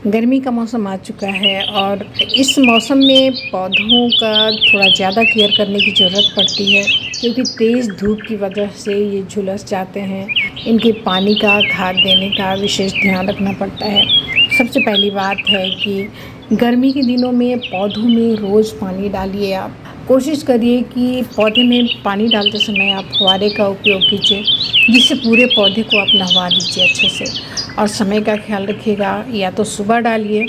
गर्मी का मौसम आ चुका है और इस मौसम में पौधों का थोड़ा ज़्यादा केयर करने की ज़रूरत पड़ती है, क्योंकि तेज़ धूप की वजह से ये झुलस जाते हैं। इनके पानी का, खाद देने का विशेष ध्यान रखना पड़ता है। सबसे पहली बात है कि गर्मी के दिनों में पौधों में रोज़ पानी डालिए। आप कोशिश करिए कि पौधे में पानी डालते समय आप फुहारे का उपयोग कीजिए, जिससे पूरे पौधे को आप नहवा दीजिए अच्छे से। और समय का ख्याल रखिएगा, या तो सुबह डालिए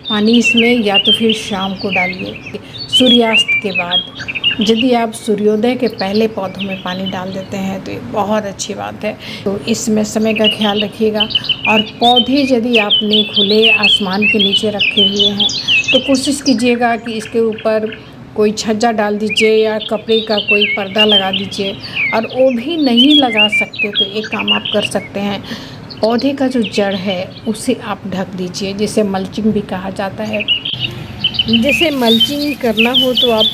पानी इसमें, या तो फिर शाम को डालिए सूर्यास्त के बाद। यदि आप सूर्योदय के पहले पौधों में पानी डाल देते हैं तो ये बहुत अच्छी बात है। तो इसमें समय का ख्याल रखिएगा। और पौधे यदि आपने खुले आसमान के नीचे रखे हुए हैं तो कोशिश कीजिएगा कि इसके ऊपर कोई छज्जा डाल दीजिए या कपड़े का कोई पर्दा लगा दीजिए। और वो भी नहीं लगा सकते तो एक काम आप कर सकते हैं, पौधे का जो जड़ है उसे आप ढक दीजिए, जिसे मल्चिंग भी कहा जाता है। जैसे मल्चिंग करना हो तो आप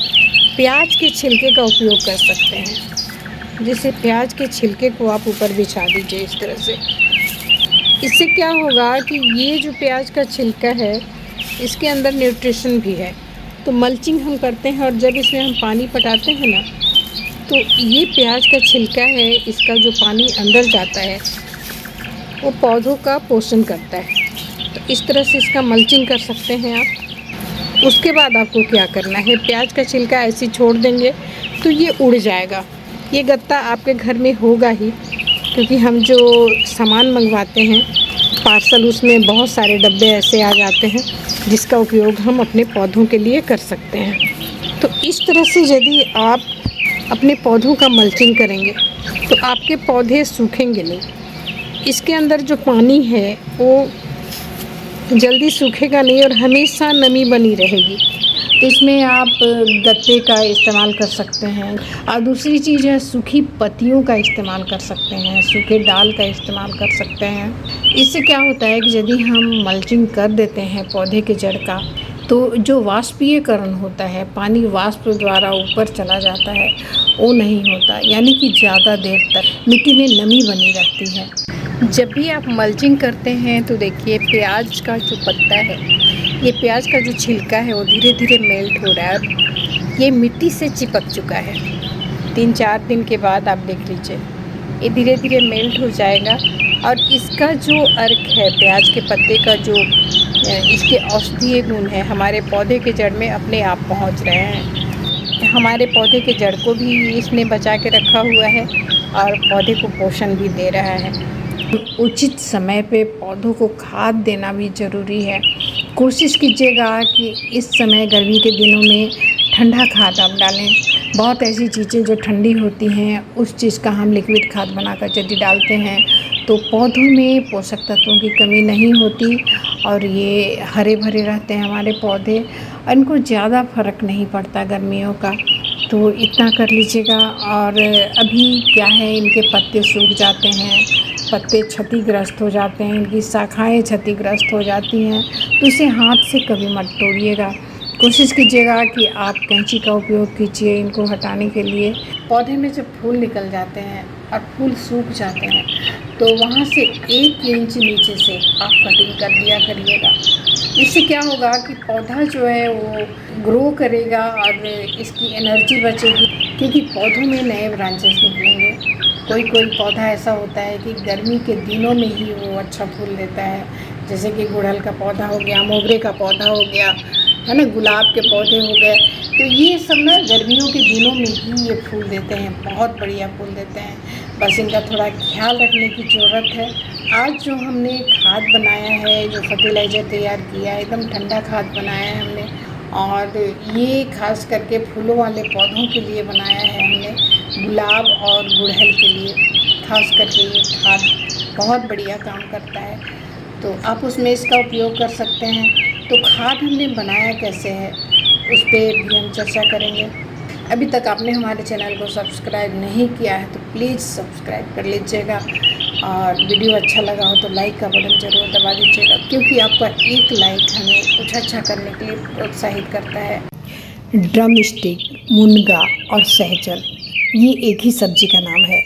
प्याज के छिलके का उपयोग कर सकते हैं। जैसे प्याज के छिलके को आप ऊपर बिछा दीजिए इस तरह से। इससे क्या होगा कि ये जो प्याज का छिलका है इसके अंदर न्यूट्रिशन भी है। तो मल्चिंग हम करते हैं और जब इसमें हम पानी पटाते हैं ना, तो ये प्याज का छिलका है, इसका जो पानी अंदर जाता है वो पौधों का पोषण करता है। तो इस तरह से इसका मल्चिंग कर सकते हैं आप। उसके बाद आपको क्या करना है, प्याज का छिलका ऐसे छोड़ देंगे तो ये उड़ जाएगा। ये गत्ता आपके घर में होगा ही, क्योंकि हम जो सामान मंगवाते हैं पार्सल, उसमें बहुत सारे डब्बे ऐसे आ जाते हैं जिसका उपयोग हम अपने पौधों के लिए कर सकते हैं। तो इस तरह से यदि आप अपने पौधों का मल्चिंग करेंगे तो आपके पौधे सूखेंगे नहीं। इसके अंदर जो पानी है वो जल्दी सूखेगा नहीं और हमेशा नमी बनी रहेगी। तो इसमें आप गत्ते का इस्तेमाल कर सकते हैं। और दूसरी चीज़ है, सूखी पत्तियों का इस्तेमाल कर सकते हैं, सूखे डाल का इस्तेमाल कर सकते हैं। इससे क्या होता है कि यदि हम मल्चिंग कर देते हैं पौधे के जड़ का, तो जो वाष्पीयकरण होता है, पानी वाष्प द्वारा ऊपर चला जाता है, वो नहीं होता। यानी कि ज़्यादा देर तक मिट्टी में नमी बनी रहती है। जब भी आप मल्चिंग करते हैं तो देखिए, प्याज का जो पत्ता है, ये प्याज का जो छिलका है वो धीरे धीरे मेल्ट हो रहा है। ये मिट्टी से चिपक चुका है। 3-4 दिन के बाद आप देख लीजिए, ये धीरे धीरे मेल्ट हो जाएगा। और इसका जो अर्क है, प्याज के पत्ते का जो इसके औषधीय गुण है, हमारे पौधे के जड़ में अपने आप पहुंच रहे हैं। हमारे पौधे के जड़ को भी इसने बचा के रखा हुआ है और पौधे को पोषण भी दे रहा है। उचित समय पे पौधों को खाद देना भी ज़रूरी है। कोशिश कीजिएगा कि इस समय गर्मी के दिनों में ठंडा खाद आप डालें। बहुत ऐसी चीज़ें जो ठंडी होती हैं, उस चीज़ का हम लिक्विड खाद बनाकर यदि डालते हैं तो पौधों में पोषक तत्वों की कमी नहीं होती और ये हरे भरे रहते हैं हमारे पौधे। इनको ज़्यादा फ़र्क नहीं पड़ता गर्मियों का। तो इतना कर लीजिएगा। और अभी क्या है, इनके पत्ते सूख जाते हैं, पत्ते क्षतिग्रस्त हो जाते हैं, इनकी शाखाएं क्षतिग्रस्त हो जाती हैं। तो इसे हाथ से कभी मत तोड़िएगा। कोशिश कीजिएगा कि आप कैंची का उपयोग कीजिए इनको हटाने के लिए। पौधे में जब फूल निकल जाते हैं और फूल सूख जाते हैं तो वहाँ से 1 इंच नीचे से आप कटिंग कर दिया करिएगा। इससे क्या होगा कि पौधा जो है वो ग्रो करेगा और इसकी एनर्जी बचेगी, क्योंकि पौधों में नए ब्रांचेस निकलेंगे। कोई कोई पौधा ऐसा होता है कि गर्मी के दिनों में ही वो अच्छा फूल देता है, जैसे कि गुड़हल का पौधा हो गया, मोगरे का पौधा हो गया, है ना, गुलाब के पौधे हो गए। तो ये सब ना गर्मियों के दिनों में ही ये फूल देते हैं, बहुत बढ़िया फूल देते हैं। बस इनका थोड़ा ख्याल रखने की ज़रूरत है। आज जो हमने खाद बनाया है, जो फर्टिलाइज़र तैयार किया है, एकदम ठंडा खाद बनाया है हमने। और ये खास करके फूलों वाले पौधों के लिए बनाया है हमने, गुलाब और गुड़हल के लिए खास करके ये खाद बहुत बढ़िया काम करता है। तो आप उसमें इसका उपयोग कर सकते हैं। तो खाद हमने बनाया कैसे है उस पर भी हम चर्चा करेंगे। अभी तक आपने हमारे चैनल को सब्सक्राइब नहीं किया है तो प्लीज़ सब्सक्राइब कर लीजिएगा। और वीडियो अच्छा लगा हो तो लाइक का बटन ज़रूर दबा दीजिएगा, क्योंकि आपका एक लाइक हमें कुछ अच्छा करने के लिए प्रोत्साहित करता है। ड्रम स्टिक, मुनगा और सहजन, ये एक ही सब्जी का नाम है।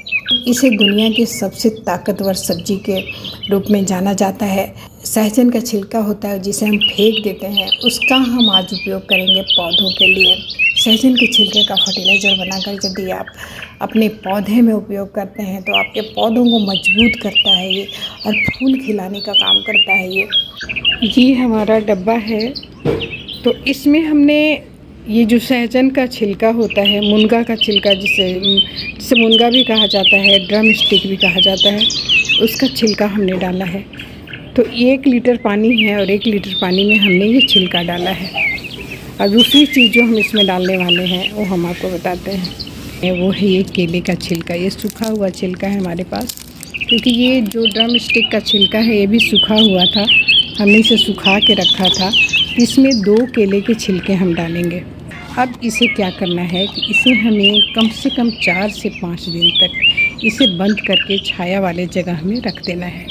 इसे दुनिया की सबसे ताकतवर सब्जी के रूप में जाना जाता है। सहजन का छिलका होता है जिसे हम फेंक देते हैं, उसका हम आज उपयोग करेंगे पौधों के लिए। सहजन के छिलके का फर्टिलाइज़र बनाकर यदि आप अपने पौधे में उपयोग करते हैं तो आपके पौधों को मजबूत करता है ये, और फूल खिलाने का काम करता है ये हमारा डब्बा है। तो इसमें हमने ये जो सहजन का छिलका होता है, मुनगा का छिलका जिसे मुनगा भी कहा जाता है, ड्रम स्टिक भी कहा जाता है, उसका छिलका हमने डाला है। तो 1 लीटर पानी है और 1 लीटर पानी में हमने ये छिलका डाला है। और दूसरी चीज़ जो हम इसमें डालने वाले हैं वो हम आपको बताते हैं, वो है ये केले का छिलका। ये सूखा हुआ छिलका है हमारे पास, क्योंकि ये जो ड्रम स्टिक का छिलका है ये भी सूखा हुआ था, हमने इसे सुखा के रखा था। इसमें 2 केले के छिलके हम डालेंगे। अब इसे क्या करना है कि इसे हमें कम से कम 4 से 5 दिन तक इसे बंद करके छाया वाले जगह में रख देना है।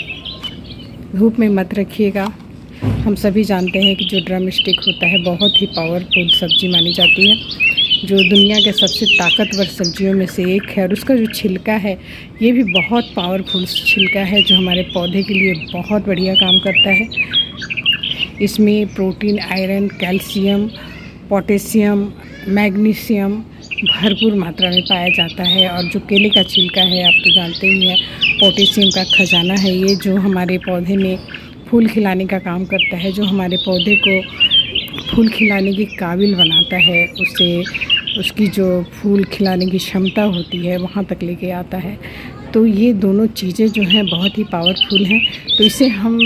धूप में मत रखिएगा। हम सभी जानते हैं कि जो ड्रम स्टिक होता है बहुत ही पावरफुल सब्जी मानी जाती है, जो दुनिया के सबसे ताकतवर सब्जियों में से एक है। और उसका जो छिलका है ये भी बहुत पावरफुल छिलका है, जो हमारे पौधे के लिए बहुत बढ़िया काम करता है। इसमें protein, iron, calcium, potassium, magnesium भरपूर मात्रा में पाया जाता है। और जो केले का छिलका है आप तो जानते ही हैं, पोटेशियम का खजाना है ये, जो हमारे पौधे में फूल खिलाने का काम करता है, जो हमारे पौधे को फूल खिलाने के काबिल बनाता है, उसकी जो फूल खिलाने की क्षमता होती है वहाँ तक लेके आता है। तो ये दोनों चीज़ें जो हैं बहुत ही पावरफुल हैं। तो इसे हम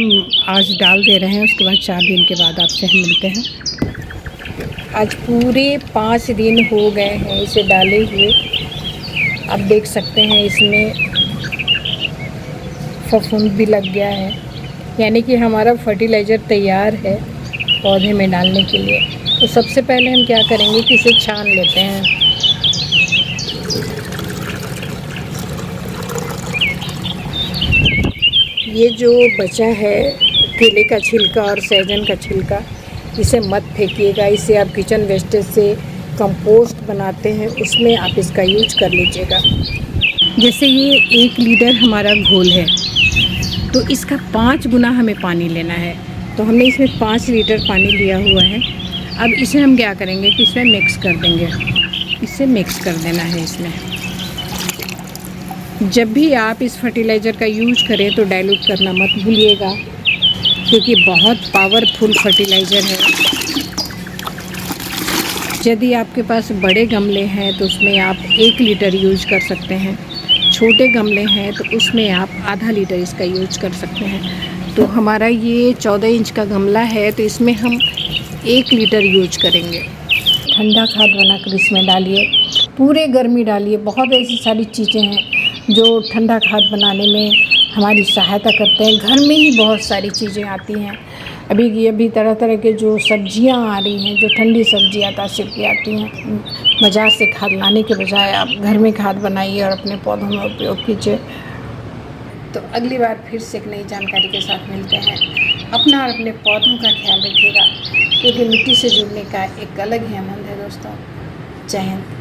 आज डाल दे रहे हैं, उसके बाद 4 दिन के बाद आपसे हम मिलते हैं। आज पूरे 5 दिन हो गए हैं इसे डाले हुए। आप देख सकते हैं इसमें फफूंद भी लग गया है, यानी कि हमारा फर्टिलाइज़र तैयार है पौधे में डालने के लिए। तो सबसे पहले हम क्या करेंगे कि इसे छान लेते हैं। ये जो बचा है केले का छिलका और सहजन का छिलका, इसे मत फेंकिएगा। इसे आप किचन वेस्टेज से कंपोस्ट बनाते हैं उसमें आप इसका यूज कर लीजिएगा। जैसे ये 1 लीटर हमारा घोल है तो इसका 5 गुना हमें पानी लेना है। तो हमने इसमें 5 लीटर पानी लिया हुआ है। अब इसे हम क्या करेंगे कि इसमें मिक्स कर देंगे। इसे मिक्स कर देना है इसमें। जब भी आप इस फर्टिलाइज़र का यूज करें तो डाइल्यूट करना मत भूलिएगा, क्योंकि बहुत पावरफुल फर्टिलाइज़र है। यदि आपके पास बड़े गमले हैं तो उसमें आप 1 लीटर यूज कर सकते हैं, छोटे गमले हैं तो उसमें आप आधा लीटर इसका यूज कर सकते हैं। तो हमारा ये 14 इंच का गमला है तो इसमें हम 1 लीटर यूज करेंगे। ठंडा खाद बनाकर इसमें डालिए, पूरे गर्मी डालिए। बहुत ऐसी सारी चीज़ें हैं जो ठंडा खाद बनाने में हमारी सहायता करते हैं। घर में ही बहुत सारी चीज़ें आती हैं। अभी तरह तरह के जो सब्जियां आ रही हैं, जो ठंडी सब्जियां तासीर की आती हैं, बाज़ार से खाद लाने के बजाय आप घर में खाद बनाइए और अपने पौधों में उपयोग कीजिए। तो अगली बार फिर से एक नई जानकारी के साथ मिलते हैं। अपना और अपने पौधों का ख्याल रखिएगा, क्योंकि मिट्टी से जुड़ने का एक अलग ही आनंद है दोस्तों। जय हिंद।